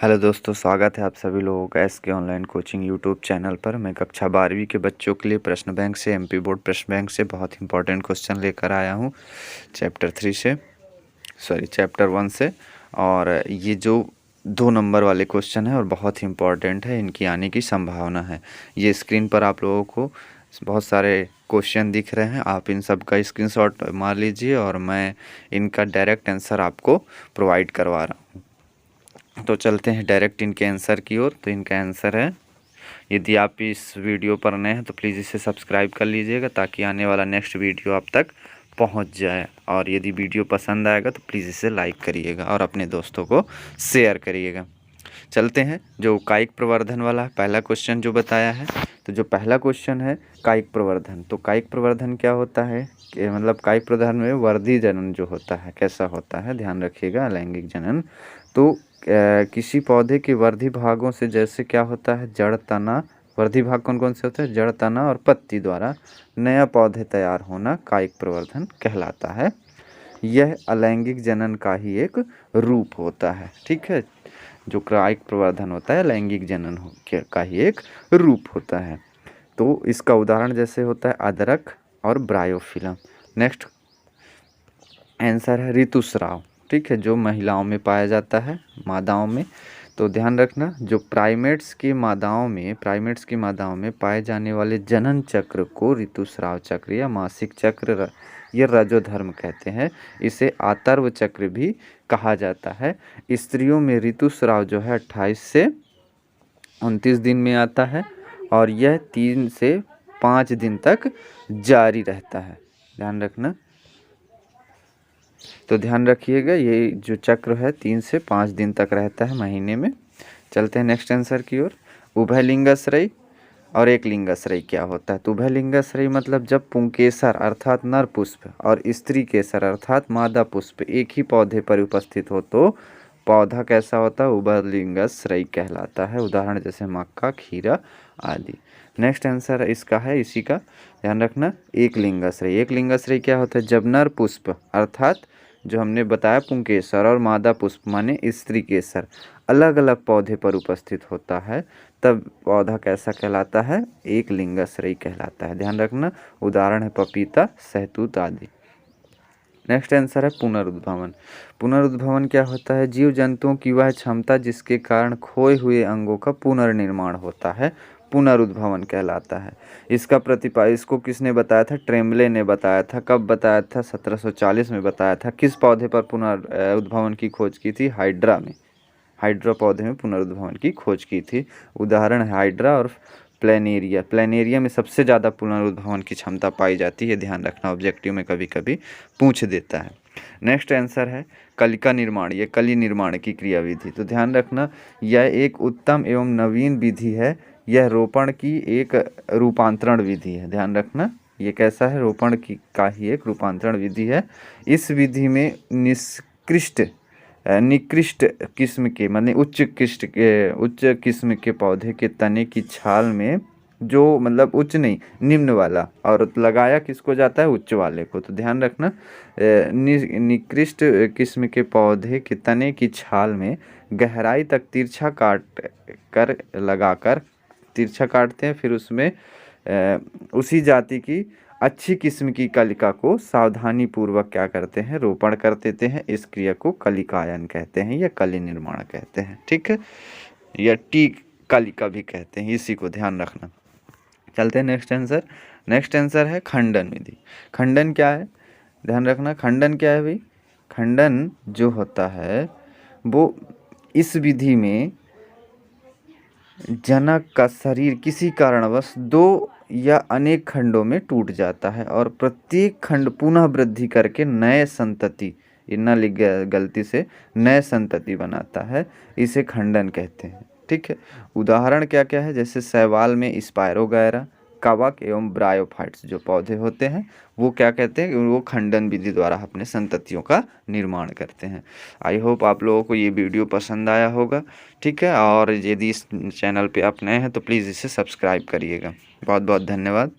Hello दोस्तों, स्वागत है आप सभी लोगों का एस के ऑनलाइन कोचिंग यूट्यूब चैनल पर। मैं कक्षा 12वीं के बच्चों के लिए प्रश्न बैंक से, एमपी बोर्ड प्रश्न बैंक से बहुत इंपॉर्टेंट क्वेश्चन लेकर आया हूं चैप्टर 1 से। और ये जो 2 नंबर वाले क्वेश्चन है और बहुत ही इंपॉर्टेंट है, इनकी आने की संभावना है। ये स्क्रीन पर आप लोगों को बहुत सारे क्वेश्चन दिख रहे हैं, आप इन सब का स्क्रीनशॉट मार लीजिए और मैं इनका डायरेक्ट आंसर आपको प्रोवाइड करवा रहा हूँ। तो चलते हैं डायरेक्ट इनके आंसर की ओर। तो इनका आंसर है, यदि आप इस वीडियो पर नए हैं तो प्लीज़ इसे सब्सक्राइब कर लीजिएगा ताकि आने वाला नेक्स्ट वीडियो आप तक पहुंच जाए। और यदि वीडियो पसंद आएगा तो प्लीज़ इसे लाइक करिएगा और अपने दोस्तों को शेयर करिएगा। चलते हैं जो कायिक प्रवर्धन वाला पहला क्वेश्चन जो बताया है। तो जो पहला क्वेश्चन है कायिक प्रवर्धन, तो कायिक प्रवर्धन क्या होता है कि मतलब कायिक प्रवर्धन में वर्धी जनन जो होता है कैसा होता है, ध्यान रखिएगा, अलैंगिक जनन। तो किसी पौधे के वर्धी भागों से जैसे क्या होता है, जड़, तना, वर्धी भाग कौन कौन से होते हैं, जड़, तना और पत्ती द्वारा नया पौधे तैयार होना कायिक प्रवर्धन कहलाता है। यह अलैंगिक जनन का ही एक रूप होता है। ठीक है, जो कायिक प्रवर्धन होता है लैंगिक जनन का ही एक रूप होता है। तो इसका उदाहरण जैसे होता है अदरक और ब्रायोफिलम। नेक्स्ट आंसर है ऋतुस्राव। ठीक है, जो महिलाओं में पाया जाता है, मादाओं में। तो ध्यान रखना, जो प्राइमेट्स की मादाओं में पाए जाने वाले जनन चक्र को ऋतुस्राव चक्र या मासिक चक्र या रजोधर्म कहते हैं। इसे आतर्व चक्र भी कहा जाता है। स्त्रियों में ऋतुस्राव जो है 28 से 29 दिन में आता है और यह 3 से 5 दिन तक जारी रहता है। ध्यान रखना, तो ध्यान रखिएगा, ये जो चक्र है 3 से 5 दिन तक रहता है महीने में। चलते हैं नेक्स्ट आंसर की ओर। उभयलिंगाश्रयी और एक लिंगाश्रयी क्या होता है। तो उभयलिंगाश्रयी मतलब जब पुंकेसर अर्थात नर पुष्प और स्त्री केसर अर्थात मादा पुष्प एक ही पौधे पर उपस्थित हो तो पौधा कैसा होता है, उभयलिंगाश्रयी कहलाता है। उदाहरण जैसे मक्का, खीरा आदि। नेक्स्ट आंसर इसका है, इसी का ध्यान रखना, एक लिंगाश्रयी। एक लिंगाश्रयी क्या होता है, जब नर पुष्प अर्थात जो हमने बताया पुंकेसर और मादा पुष्प माने स्त्री केसर अलग अलग पौधे पर उपस्थित होता है तब पौधा कैसा कहलाता है, एक लिंगाश्रयी कहलाता है। ध्यान रखना, उदाहरण है पपीता, सहतूत आदि। नेक्स्ट आंसर है पुनरुद्भवन। पुनरुद्भवन क्या होता है, जीव जंतुओं की वह क्षमता जिसके कारण खोए हुए अंगों का पुनर्निर्माण होता है, पुनरुद्भवन कहलाता है। इसको किसने बताया था, ट्रेम्बले ने बताया था। कब बताया था, 1740 में बताया था। किस पौधे पर पुनरुद्भवन की खोज की थी, हाइड्रा में। हाइड्रा पौधे में पुनरुद्भवन की खोज की थी। उदाहरण है हाइड्रा और प्लेनेरिया। प्लेनेरिया में सबसे ज़्यादा पुनरुद्भवन की क्षमता पाई जाती है। ध्यान रखना, ऑब्जेक्टिव में कभी कभी पूछ देता है। नेक्स्ट आंसर है कलिका निर्माण, ये कली निर्माण की क्रियाविधि। तो ध्यान रखना, यह एक उत्तम एवं नवीन विधि है। यह रोपण की एक रूपांतरण विधि है। ध्यान रखना, ये कैसा है, रोपण की का ही एक रूपांतरण विधि है। इस विधि में निकृष्ट किस्म के मतलब उच्च किस्म के पौधे के तने की छाल में जो मतलब उच्च नहीं निम्न वाला, और लगाया किसको जाता है, उच्च वाले को। तो ध्यान रखना, निकृष्ट किस्म के पौधे के तने की छाल में गहराई तक तिरछा काटते हैं, फिर उसमें उसी जाति की अच्छी किस्म की कलिका को सावधानी पूर्वक क्या करते हैं, रोपण कर देते हैं। इस क्रिया को कलिकायन कहते हैं या कली निर्माण कहते हैं। ठीक है, या टी कलिका भी कहते हैं, इसी को ध्यान रखना। चलते हैं नेक्स्ट आंसर है खंडन विधि। खंडन क्या है, ध्यान रखना, खंडन क्या है भाई, खंडन जो होता है वो इस विधि में जनक का शरीर किसी कारणवश 2 या अनेक खंडों में टूट जाता है और प्रत्येक खंड पुनः वृद्धि करके नए संतति, ये न लिख गया गलती से, नए संतति बनाता है। इसे खंडन कहते हैं। ठीक है, उदाहरण क्या क्या है, जैसे शैवाल में स्पायरोगैरा, कवक एवं ब्रायोफाइट्स जो पौधे होते हैं वो क्या कहते हैं, वो खंडन विधि द्वारा अपने संततियों का निर्माण करते हैं। आई होप आप लोगों को ये वीडियो पसंद आया होगा। ठीक है, और यदि इस चैनल पे आप नए हैं तो प्लीज़ इसे सब्सक्राइब करिएगा। बहुत बहुत धन्यवाद।